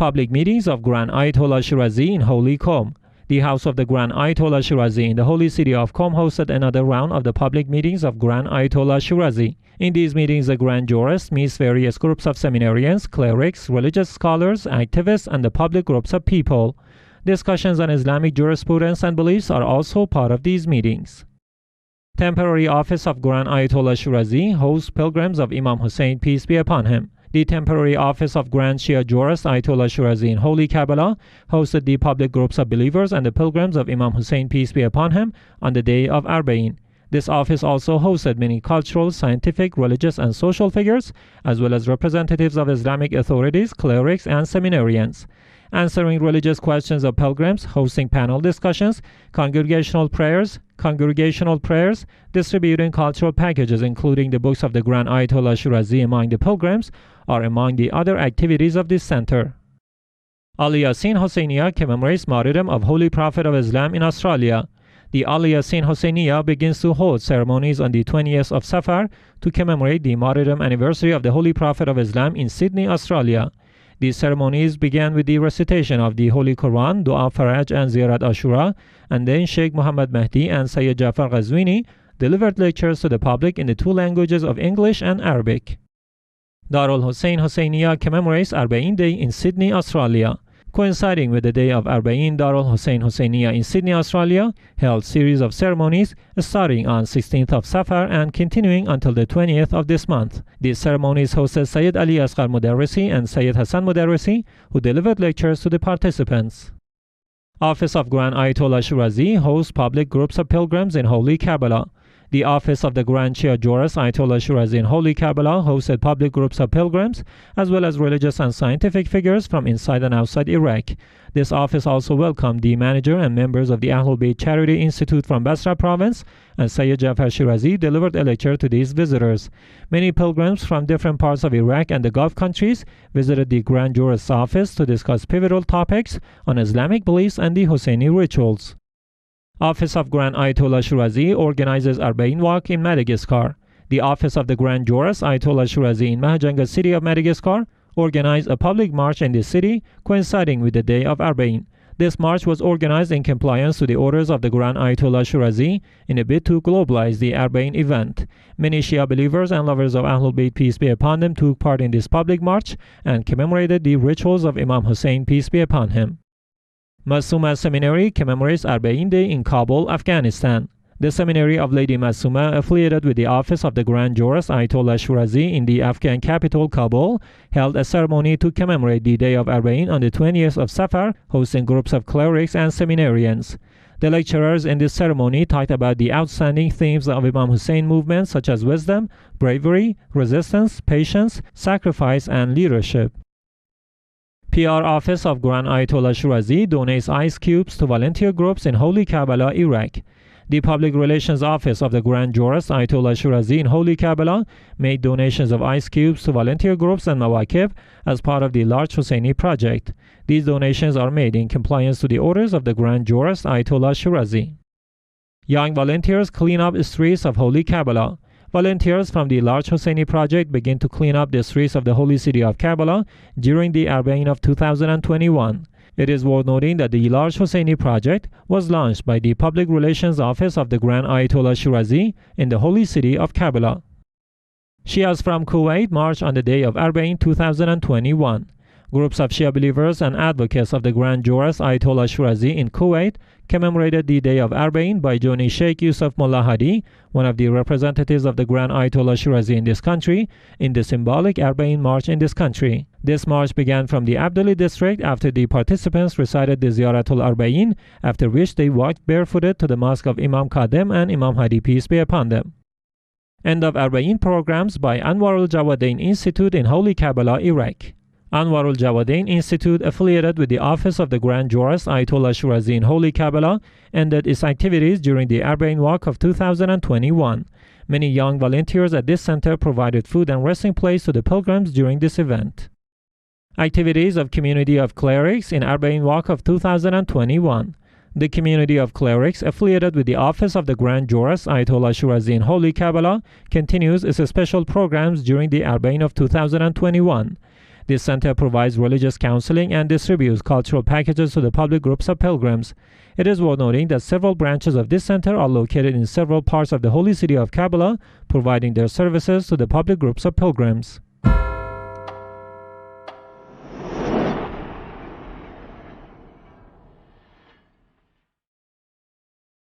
public meetings of Grand Ayatollah Shirazi in Holy Qom. The house of the Grand Ayatollah Shirazi in the holy city of Qom hosted another round of the public meetings of Grand Ayatollah Shirazi. In these meetings, the Grand Jurist meets various groups of seminarians, clerics, religious scholars, activists, and the public groups of people. Discussions on Islamic jurisprudence and beliefs are also part of these meetings. Temporary Office of Grand Ayatollah Shirazi hosts pilgrims of Imam Hussein, peace be upon him. The temporary office of Grand Shia Jurist Ayatollah Shirazi in Holy Karbala hosted the public groups of believers and the pilgrims of Imam Hussein, peace be upon him, on the day of Arbaeen. This office also hosted many cultural, scientific, religious, and social figures, as well as representatives of Islamic authorities, clerics, and seminarians. Answering religious questions of pilgrims, hosting panel discussions, congregational prayers, distributing cultural packages including the books of the Grand Ayatollah Shirazi among the pilgrims are among the other activities of this center. Al-Yaseen Husayniya commemorates Martyrdom of Holy Prophet of Islam in Australia. The Yaseen Husayniya begins to hold ceremonies on the 20th of Safar to commemorate the Martyrdom anniversary of the Holy Prophet of Islam in Sydney, Australia. These ceremonies began with the recitation of the Holy Quran, Dua Faraj and Ziyarat Ashura, and then Sheikh Muhammad Mahdi and Sayyid Jafar Ghazwini delivered lectures to the public in the two languages of English and Arabic. Darul-Hussein Husayniya commemorates Arbaeen Day in Sydney, Australia. Coinciding with the day of Arbaeen, Darul-Hussein Husayniya in Sydney, Australia held series of ceremonies starting on 16th of Safar and continuing until the 20th of this month. These ceremonies hosted Sayyid Ali Asghar Mudarrisi and Sayyid Hassan Mudarrisi, who delivered lectures to the participants. Office of Grand Ayatollah Shirazi hosts public groups of pilgrims in Holy Karbala. The office of the Grand Shia Jurist Ayatollah Shirazi in Holy Karbala hosted public groups of pilgrims as well as religious and scientific figures from inside and outside Iraq. This office also welcomed the manager and members of the Ahlul Bayt Charity Institute from Basra province, and Sayyid Jafar Shirazi delivered a lecture to these visitors. Many pilgrims from different parts of Iraq and the Gulf countries visited the Grand Jurist's office to discuss pivotal topics on Islamic beliefs and the Husayni rituals. Office of Grand Ayatollah Shirazi organizes Arbaeen Walk in Madagascar. The Office of the Grand Jurist Ayatollah Shirazi in Mahajanga city of Madagascar organized a public march in the city coinciding with the day of Arbaeen. This march was organized in compliance to the orders of the Grand Ayatollah Shirazi in a bid to globalize the Arbaeen event. Many Shia believers and lovers of Ahlul Bayt, peace be upon them, took part in this public march and commemorated the rituals of Imam Hussein, peace be upon him. Masum Seminary commemorates Arbaeen Day in Kabul, Afghanistan. The seminary of Lady Masoumeh, affiliated with the office of the Grand Jurist Ayatollah Shirazi in the Afghan capital Kabul, held a ceremony to commemorate the day of Arbaeen on the 20th of Safar, hosting groups of clerics and seminarians. The lecturers in this ceremony talked about the outstanding themes of Imam Hussein movement such as wisdom, bravery, resistance, patience, sacrifice, and leadership. PR Office of Grand Ayatollah Shirazi donates ice cubes to volunteer groups in Holy Karbala, Iraq. The Public Relations Office of the Grand Jurist Ayatollah Shirazi in Holy Karbala made donations of ice cubes to volunteer groups and mawaqif as part of the large Husayni project. These donations are made in compliance to the orders of the Grand Jurist Ayatollah Shirazi. Young volunteers clean up streets of Holy Karbala. Volunteers from the large Husayni project begin to clean up the streets of the holy city of Karbala during the Arbaeen of 2021. It is worth noting that the large Husayni project was launched by the Public Relations Office of the Grand Ayatollah Shirazi in the holy city of Karbala. Shias from Kuwait marched on the day of Arbaeen 2021. Groups of Shia believers and advocates of the Grand Jurist Ayatollah Shirazi in Kuwait commemorated the day of Arbaeen by joining Sheikh Yusuf Mullah Hadi, one of the representatives of the Grand Ayatollah Shirazi in this country, in the symbolic Arbaeen march in this country. This march began from the Abdali district after the participants recited the Ziyaratul Arbaeen, after which they walked barefooted to the mosque of Imam Kadem and Imam Hadi, peace be upon them. End of Arbaeen programs by Anwar al-Jawadain Institute in Holy Karbala, Iraq. Anwar al-Jawadain Institute, affiliated with the office of the Grand Jurist Ayatollah Shirazi in Holy Karbala, ended its activities during the Arbaeen Walk of 2021. Many young volunteers at this center provided food and resting place to the pilgrims during this event. Activities of Community of Clerics in Arbaeen Walk of 2021. The Community of Clerics, affiliated with the office of the Grand Jurist Ayatollah Shirazi in Holy Karbala, continues its special programs during the Arbaeen of 2021. This center provides religious counseling and distributes cultural packages to the public groups of pilgrims. It is worth noting that several branches of this center are located in several parts of the holy city of Karbala, providing their services to the public groups of pilgrims.